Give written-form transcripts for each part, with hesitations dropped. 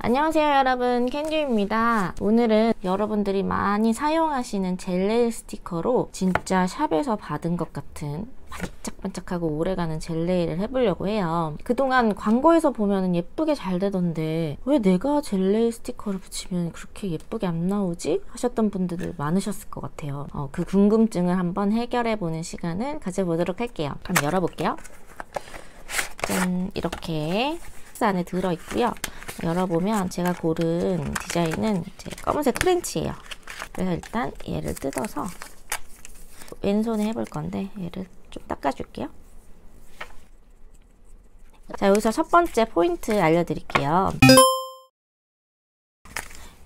안녕하세요 여러분, 캔듀입니다. 오늘은 여러분들이 많이 사용하시는 젤네일 스티커로 진짜 샵에서 받은 것 같은 반짝반짝하고 오래가는 젤네일을 해보려고 해요. 그동안 광고에서 보면 예쁘게 잘 되던데 왜 내가 젤네일 스티커를 붙이면 그렇게 예쁘게 안 나오지? 하셨던 분들 많으셨을 것 같아요. 그 궁금증을 한번 해결해보는 시간을 가져보도록 할게요. 그럼 열어볼게요. 짠, 이렇게 박스 안에 들어있고요. 열어보면 제가 고른 디자인은 검은색 프렌치예요. 그래서 일단 얘를 뜯어서 왼손에 해볼 건데 얘를 좀 닦아줄게요. 자, 여기서 첫 번째 포인트 알려드릴게요.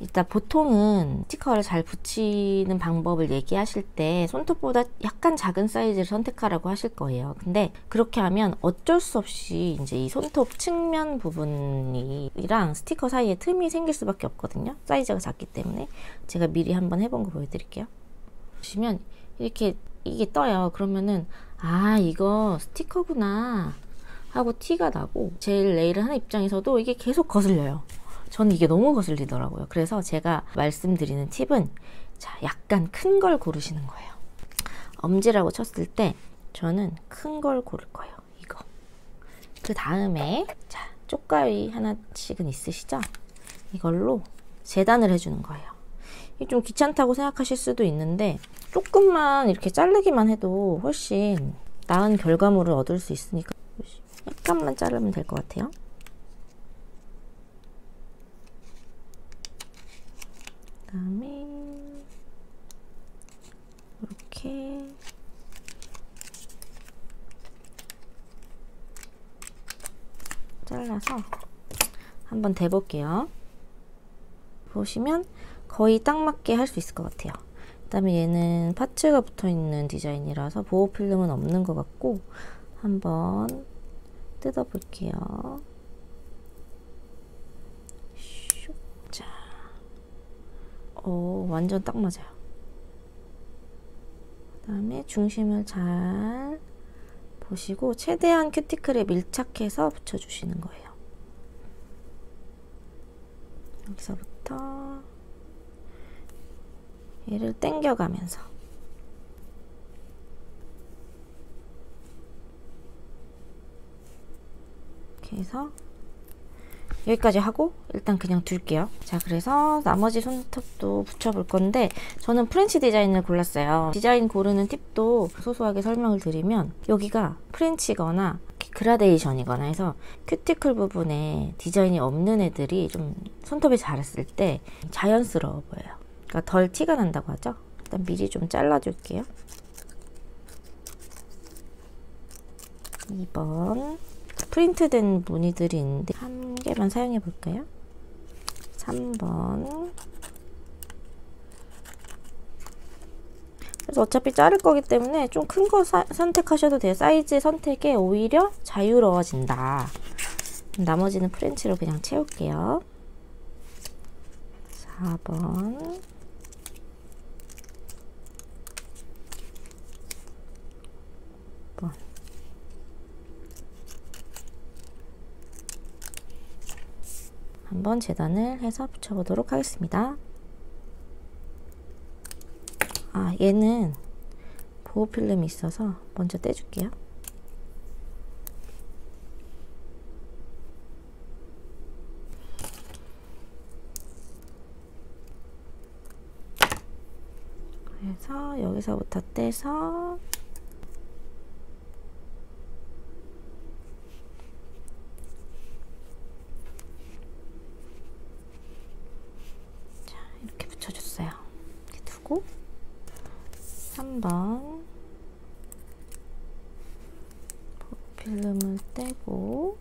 일단 보통은 스티커를 잘 붙이는 방법을 얘기하실 때 손톱보다 약간 작은 사이즈를 선택하라고 하실 거예요. 근데 그렇게 하면 어쩔 수 없이 이제 이 손톱 측면 부분이랑 스티커 사이에 틈이 생길 수밖에 없거든요. 사이즈가 작기 때문에. 제가 미리 한번 해본 거 보여드릴게요. 보시면 이렇게 이게 떠요. 그러면은 아, 이거 스티커구나 하고 티가 나고 젤 네일을 하는 입장에서도 이게 계속 거슬려요. 저는 이게 너무 거슬리더라고요. 그래서 제가 말씀드리는 팁은 자, 약간 큰 걸 고르시는 거예요. 엄지라고 쳤을 때 저는 큰 걸 고를 거예요. 이거. 그 다음에 자, 쪽가위 하나씩은 있으시죠? 이걸로 재단을 해주는 거예요. 이게 좀 귀찮다고 생각하실 수도 있는데 조금만 이렇게 자르기만 해도 훨씬 나은 결과물을 얻을 수 있으니까 약간만 자르면 될 것 같아요. 그다음에 이렇게 잘라서 한번 대볼게요. 보시면 거의 딱 맞게 할 수 있을 것 같아요. 그다음에 얘는 파츠가 붙어있는 디자인이라서 보호 필름은 없는 것 같고 한번 뜯어볼게요. 자, 완전 딱 맞아요. 그 다음에 중심을 잘 보시고 최대한 큐티클에 밀착해서 붙여주시는 거예요. 여기서부터 얘를 당겨가면서 이렇게 해서 여기까지 하고 일단 그냥 둘게요. 자, 그래서 나머지 손톱도 붙여볼 건데 저는 프렌치 디자인을 골랐어요. 디자인 고르는 팁도 소소하게 설명을 드리면 여기가 프렌치거나 그라데이션이거나 해서 큐티클 부분에 디자인이 없는 애들이 좀 손톱이 자랐을 때 자연스러워 보여요. 그러니까 덜 티가 난다고 하죠. 일단 미리 좀 잘라줄게요. 2번 프린트된 무늬들이 있는데 한 개만 사용해 볼까요? 3번. 그래서 어차피 자를 거기 때문에 좀 큰 거 선택하셔도 돼요. 사이즈 선택에 오히려 자유로워진다. 나머지는 프렌치로 그냥 채울게요. 4번. 한번 재단을 해서 붙여보도록 하겠습니다. 아, 얘는 보호 필름이 있어서 먼저 떼줄게요. 그래서 여기서부터 떼서 이렇게 붙여줬어요. 이렇게 두고 3번 필름을 떼고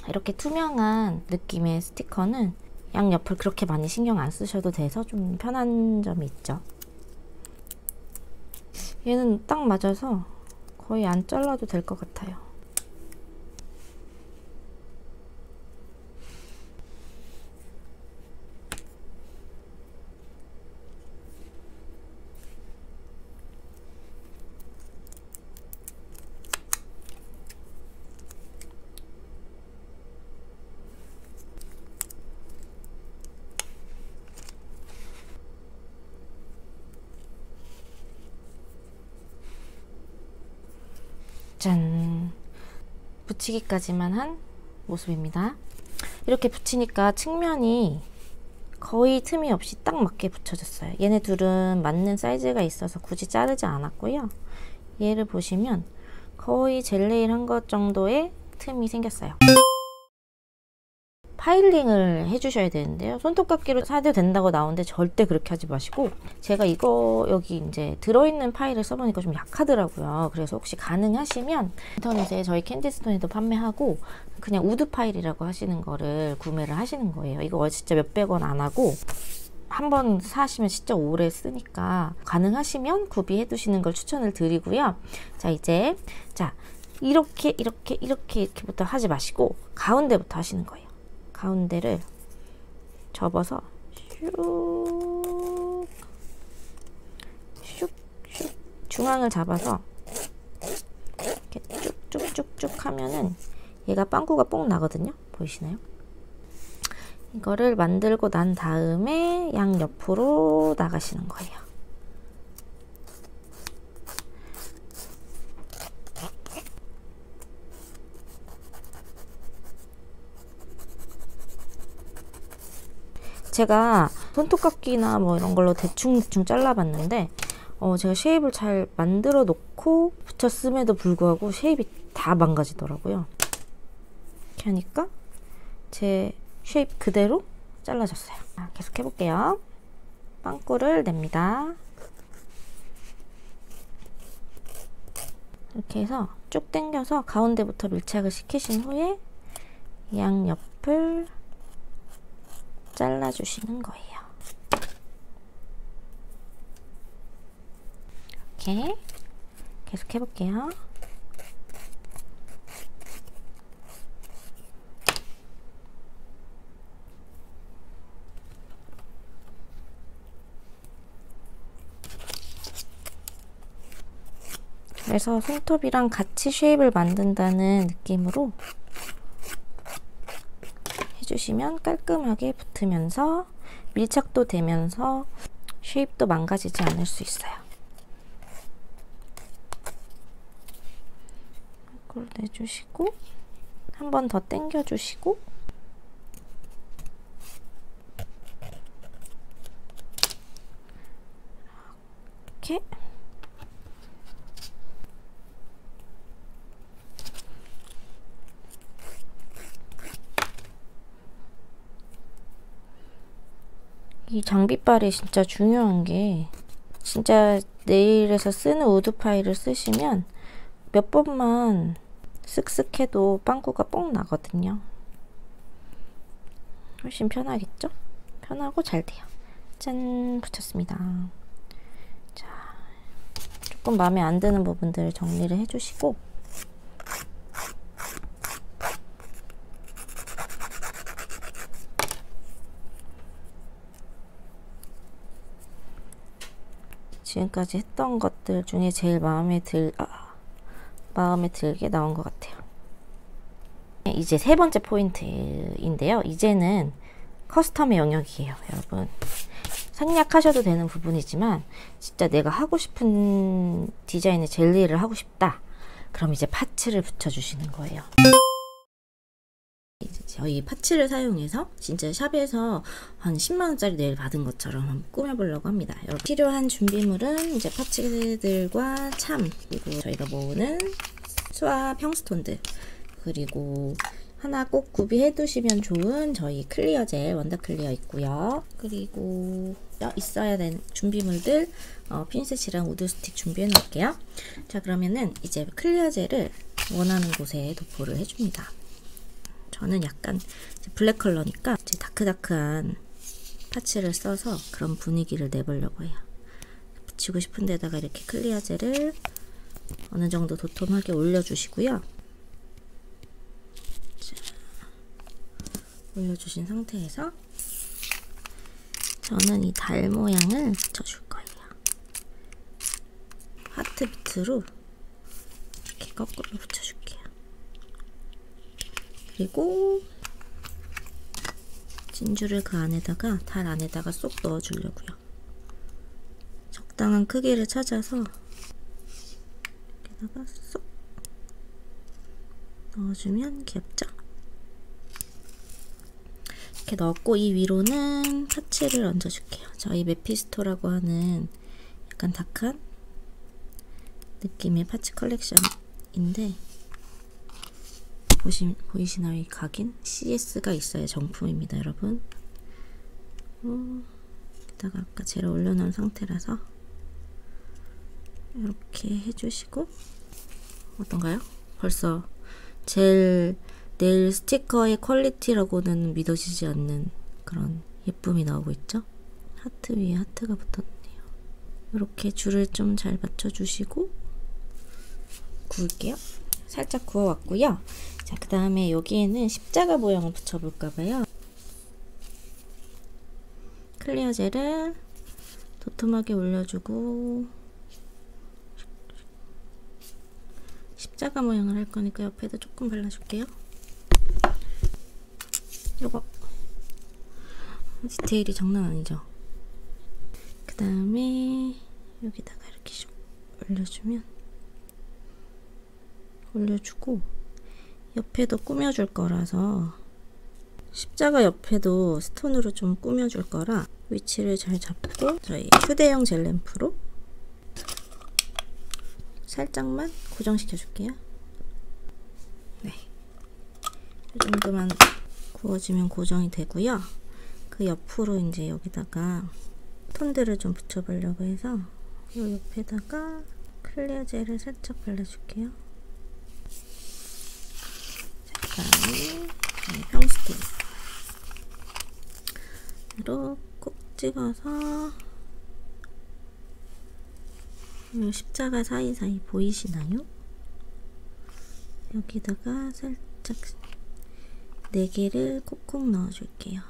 이렇게 투명한 느낌의 스티커는 양옆을 그렇게 많이 신경 안 쓰셔도 돼서 좀 편한 점이 있죠. 얘는 딱 맞아서 거의 안 잘라도 될 것 같아요. 짠! 붙이기까지만 한 모습입니다. 이렇게 붙이니까 측면이 거의 틈이 없이 딱 맞게 붙여졌어요. 얘네 둘은 맞는 사이즈가 있어서 굳이 자르지 않았고요. 얘를 보시면 거의 젤네일 한 것 정도의 틈이 생겼어요. 파일링을 해주셔야 되는데요. 손톱깎이로 사도 된다고 나오는데 절대 그렇게 하지 마시고, 제가 이거 여기 이제 들어있는 파일을 써보니까 좀 약하더라고요. 그래서 혹시 가능하시면 인터넷에 저희 캔디스톤에도 판매하고 그냥 우드 파일이라고 하시는 거를 구매를 하시는 거예요. 이거 진짜 몇백 원 안 하고 한번 사시면 진짜 오래 쓰니까 가능하시면 구비해 두시는 걸 추천을 드리고요. 자, 이제 이렇게부터 하지 마시고 가운데부터 하시는 거예요. 가운데를 접어서 슉슉슉 중앙을 잡아서 이렇게 쭉쭉쭉쭉 하면은 얘가 빵꾸가 뽕 나거든요. 보이시나요? 이거를 만들고 난 다음에 양옆으로 나가시는 거예요. 제가 손톱깎이나 뭐 이런 걸로 대충 잘라봤는데 제가 쉐입을 잘 만들어 놓고 붙였음에도 불구하고 쉐입이 다 망가지더라고요. 이렇게 하니까 제 쉐입 그대로 잘라졌어요. 계속 해볼게요. 빵꾸를 냅니다. 이렇게 해서 쭉 당겨서 가운데부터 밀착을 시키신 후에 양옆을 잘라주시는 거예요. 이렇게 계속 해볼게요. 그래서 손톱이랑 같이 쉐입을 만든다는 느낌으로 해주시면 깔끔하게 붙으면서 밀착도 되면서 쉐입도 망가지지 않을 수 있어요. 이걸 내주시고 한 번 더 당겨주시고 이렇게 이 장비빨이 진짜 중요한 게, 진짜 네일에서 쓰는 우드 파일을 쓰시면 몇 번만 쓱쓱 해도 빵꾸가 뽕 나거든요. 훨씬 편하겠죠? 편하고 잘 돼요. 짠! 붙였습니다. 자, 조금 마음에 안 드는 부분들을 정리를 해주시고, 지금까지 했던 것들 중에 제일 마음에 들게 나온 것 같아요. 이제 세 번째 포인트인데요. 이제는 커스텀의 영역이에요, 여러분. 생략하셔도 되는 부분이지만 진짜 내가 하고 싶은 디자인의 젤리를 하고 싶다. 그럼 이제 파츠를 붙여주시는 거예요. 저희 파츠를 사용해서 진짜 샵에서 한 10만원짜리 네일 받은 것처럼 한번 꾸며보려고 합니다. 여러분, 필요한 준비물은 이제 파츠들과 참, 그리고 저희가 모으는 수압 평스톤들, 그리고 하나 꼭 구비해 두시면 좋은 저희 클리어 젤, 원더 클리어 있고요. 그리고 있어야 되는 준비물들, 핀셋이랑 우드 스틱 준비해 놓을게요. 자, 그러면은 이제 클리어 젤을 원하는 곳에 도포를 해줍니다. 저는 약간 블랙 컬러니까 이제 다크다크한 파츠를 써서 그런 분위기를 내보려고 해요. 붙이고 싶은 데다가 이렇게 클리어 젤을 어느 정도 도톰하게 올려주시고요. 자, 올려주신 상태에서 저는 이 달 모양을 붙여줄 거예요. 하트 비트로 이렇게 거꾸로 붙여줄게요. 그리고 진주를 그 안에다가, 달 안에다가 쏙 넣어주려고요. 적당한 크기를 찾아서 여기다가 쏙 넣어주면 귀엽죠? 이렇게 넣었고 이 위로는 파츠를 얹어줄게요. 저희 메피스토라고 하는 약간 다크한 느낌의 파츠 컬렉션인데 보이시나요? 이 각인? CS가 있어요. 정품입니다, 여러분. 여기다가 아까 젤을 올려놓은 상태라서 이렇게 해주시고 어떤가요? 벌써 젤 네일 스티커의 퀄리티라고는 믿어지지 않는 그런 예쁨이 나오고 있죠? 하트 위에 하트가 붙었네요. 이렇게 줄을 좀 잘 맞춰주시고 구울게요. 살짝 구워왔고요. 자, 그 다음에 여기에는 십자가 모양을 붙여볼까봐요. 클리어 젤을 도톰하게 올려주고 십자가 모양을 할 거니까 옆에도 조금 발라줄게요. 요거 디테일이 장난 아니죠? 그 다음에 여기다가 이렇게 슉 올려주고 옆에도 꾸며줄 거라서 십자가 옆에도 스톤으로 좀 꾸며줄 거라 위치를 잘 잡고 저희 휴대용 젤 램프로 살짝만 고정시켜 줄게요. 네, 이 정도만 구워지면 고정이 되고요. 그 옆으로 이제 여기다가 톤들을 좀 붙여보려고 해서 이 옆에다가 클리어 젤을 살짝 발라줄게요. 그다음에 평스톤으로 콕 찍어서 이 십자가 사이사이 보이시나요? 여기다가 살짝 4개를 콕콕 넣어줄게요.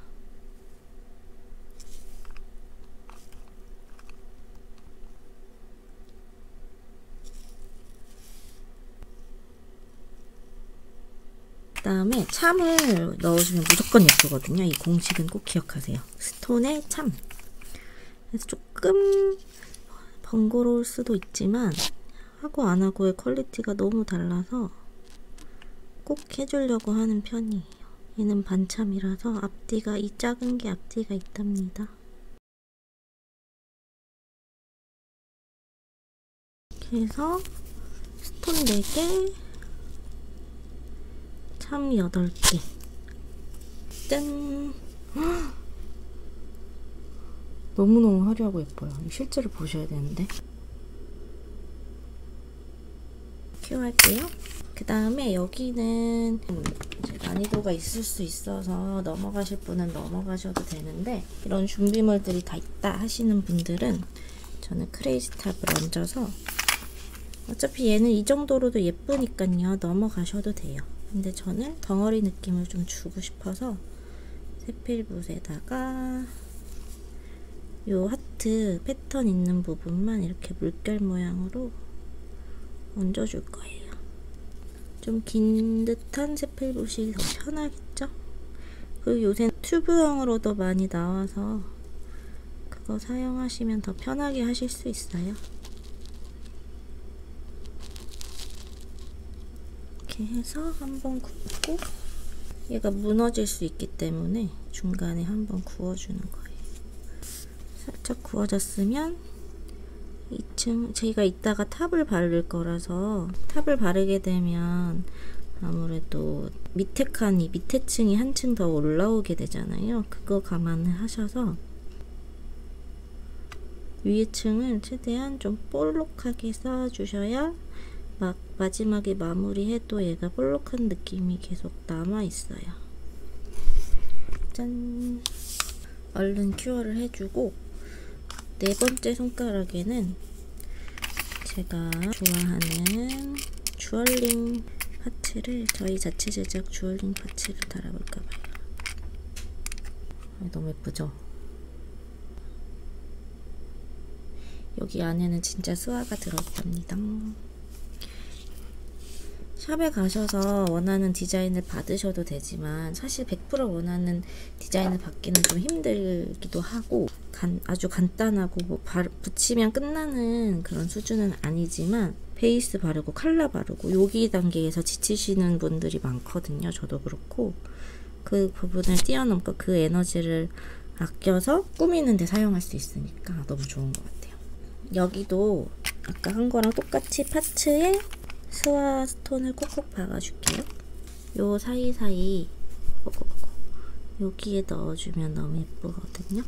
그 다음에 참을 넣어주면 무조건 예쁘거든요. 이 공식은 꼭 기억하세요. 스톤에 참. 그래서 조금 번거로울 수도 있지만 하고 안 하고의 퀄리티가 너무 달라서 꼭 해주려고 하는 편이에요. 얘는 반참이라서 앞뒤가 이 작은 게 앞뒤가 있답니다. 이렇게 해서 스톤 4개, 참 8개. 짠! 너무너무 화려하고 예뻐요. 실제로 보셔야 되는데. 큐할게요. 그 다음에 여기는 이제 난이도가 있을 수 있어서 넘어가실 분은 넘어가셔도 되는데 이런 준비물들이 다 있다 하시는 분들은 저는 크레이지 탑을 얹어서 어차피 얘는 이 정도로도 예쁘니까요. 넘어가셔도 돼요. 근데 저는 덩어리 느낌을 좀 주고 싶어서 세필붓에다가 요 하트 패턴 있는 부분만 이렇게 물결 모양으로 얹어줄 거예요. 좀 긴 듯한 세필붓이 더 편하겠죠? 그리고 요새 튜브형으로도 많이 나와서 그거 사용하시면 더 편하게 하실 수 있어요. 이렇게 해서 한번 굽고 얘가 무너질 수 있기 때문에 중간에 한번 구워주는 거예요. 살짝 구워졌으면 2층 저희가 이따가 탑을 바를 거라서 탑을 바르게 되면 아무래도 밑에 칸이 밑에 층이 한 층 더 올라오게 되잖아요. 그거 감안을 하셔서 위에 층을 최대한 좀 볼록하게 쌓아주셔야 막 마지막에 마무리해도 얘가 볼록한 느낌이 계속 남아있어요. 짠! 얼른 큐어를 해주고 4번째 손가락에는 제가 좋아하는 주얼링 파츠를 저희 자체 제작 주얼링 파츠를 달아볼까봐요. 너무 예쁘죠? 여기 안에는 진짜 스와가 들어있답니다. 샵에 가셔서 원하는 디자인을 받으셔도 되지만 사실 100% 원하는 디자인을 받기는 좀 힘들기도 하고 아주 간단하고 뭐 붙이면 끝나는 그런 수준은 아니지만 베이스 바르고 컬러 바르고 여기 단계에서 지치시는 분들이 많거든요. 저도 그렇고 그 부분을 뛰어넘고 그 에너지를 아껴서 꾸미는 데 사용할 수 있으니까 너무 좋은 것 같아요. 여기도 아까 한 거랑 똑같이 파츠에 스와 스톤을 콕콕 박아줄게요. 요 사이사이 여기에 넣어주면 너무 예쁘거든요.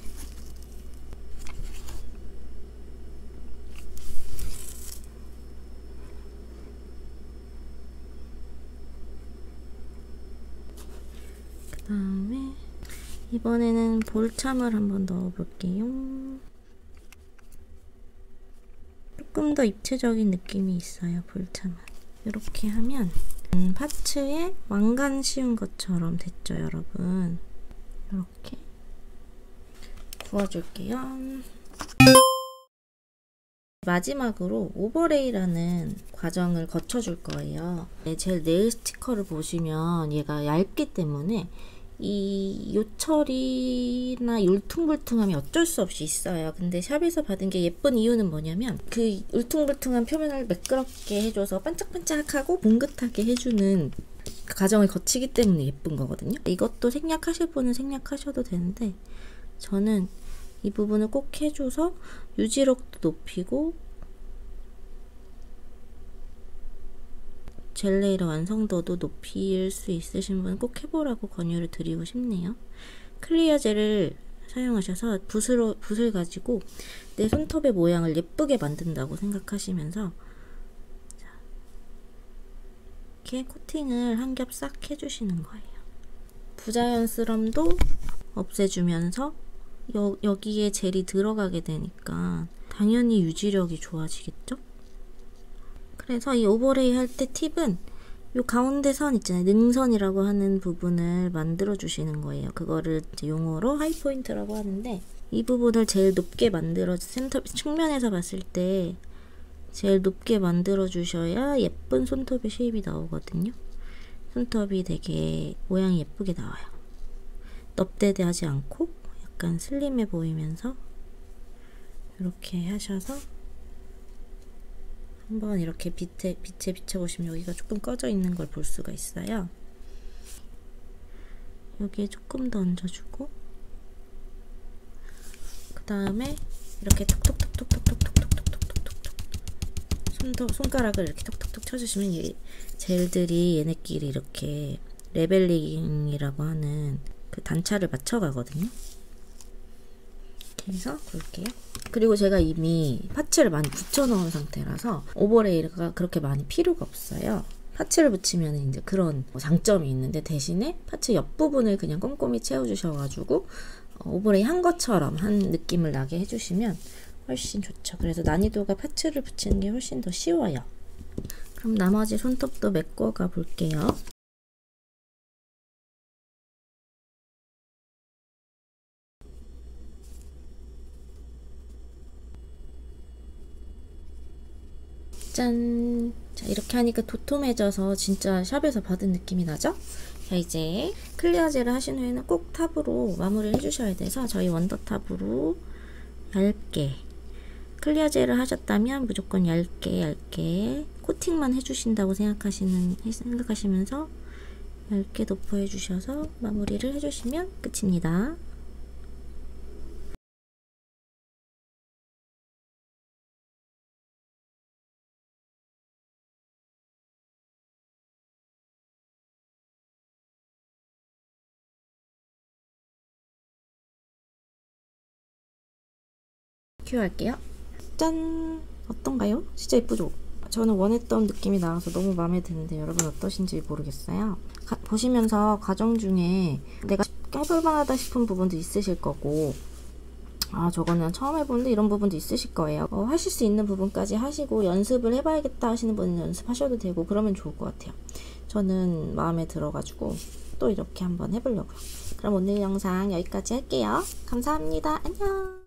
그 다음에 이번에는 볼참을 한번 넣어볼게요. 조금 더 입체적인 느낌이 있어요, 볼참은. 이렇게 하면 파츠에 왕관 씌운 것처럼 됐죠, 여러분. 이렇게 구워줄게요. 마지막으로 오버레이라는 과정을 거쳐줄 거예요. 제 네일 스티커를 보시면 얘가 얇기 때문에 이 요철이나 울퉁불퉁함이 어쩔 수 없이 있어요. 근데 샵에서 받은 게 예쁜 이유는 뭐냐면 그 울퉁불퉁한 표면을 매끄럽게 해줘서 반짝반짝하고 봉긋하게 해주는 그 과정을 거치기 때문에 예쁜 거거든요. 이것도 생략하실 분은 생략하셔도 되는데 저는 이 부분을 꼭 해줘서 유지력도 높이고 젤 네일의 완성도도 높일 수 있으신 분은 꼭 해보라고 권유를 드리고 싶네요. 클리어 젤을 사용하셔서 붓을 가지고 내 손톱의 모양을 예쁘게 만든다고 생각하시면서 이렇게 코팅을 한 겹 싹 해주시는 거예요. 부자연스럼도 없애주면서 여기에 젤이 들어가게 되니까 당연히 유지력이 좋아지겠죠? 그래서 이 오버레이 할 때 팁은 요 가운데 선 있잖아요. 능선이라고 하는 부분을 만들어 주시는 거예요. 그거를 이제 용어로 하이포인트라고 하는데 이 부분을 제일 높게 만들어 센터 측면에서 봤을 때 제일 높게 만들어 주셔야 예쁜 손톱의 쉐입이 나오거든요. 손톱이 되게 모양이 예쁘게 나와요. 넙대대하지 않고 약간 슬림해 보이면서 이렇게 하셔서 한번 이렇게 빛에 비춰보시면 여기가 조금 꺼져 있는 걸 볼 수가 있어요. 여기에 조금 더 얹어주고 그 다음에 이렇게 톡톡톡톡톡톡톡톡톡톡톡 손가락을 이렇게 톡톡톡 쳐주시면 이 젤들이 얘네끼리 이렇게 레벨링이라고 하는 그 단차를 맞춰가거든요. 그래서 볼게요. 그리고 제가 이미 파츠를 많이 붙여놓은 상태라서 오버레이가 그렇게 많이 필요가 없어요. 파츠를 붙이면 이제 그런 장점이 있는데 대신에 파츠 옆부분을 그냥 꼼꼼히 채워주셔가지고 오버레이 한 것처럼 한 느낌을 나게 해주시면 훨씬 좋죠. 그래서 난이도가 파츠를 붙이는 게 훨씬 더 쉬워요. 그럼 나머지 손톱도 메꿔가 볼게요. 짠! 자, 이렇게 하니까 도톰해져서 진짜 샵에서 받은 느낌이 나죠? 자, 이제 클리어 젤을 하신 후에는 꼭 탑으로 마무리를 해주셔야 돼서 저희 원더탑으로 얇게 클리어 젤을 하셨다면 무조건 얇게 코팅만 해주신다고 생각하시면서 얇게 도포해 주셔서 마무리를 해주시면 끝입니다. 큐 할게요. 짠! 어떤가요? 진짜 예쁘죠? 저는 원했던 느낌이 나와서 너무 마음에 드는데 여러분 어떠신지 모르겠어요. 보시면서 과정 중에 내가 해볼만하다 싶은 부분도 있으실 거고 아 저거는 처음 해보는데 이런 부분도 있으실 거예요. 하실 수 있는 부분까지 하시고 연습을 해봐야겠다 하시는 분은 연습하셔도 되고 그러면 좋을 것 같아요. 저는 마음에 들어가지고 또 이렇게 한번 해보려고요. 그럼 오늘 영상 여기까지 할게요. 감사합니다. 안녕.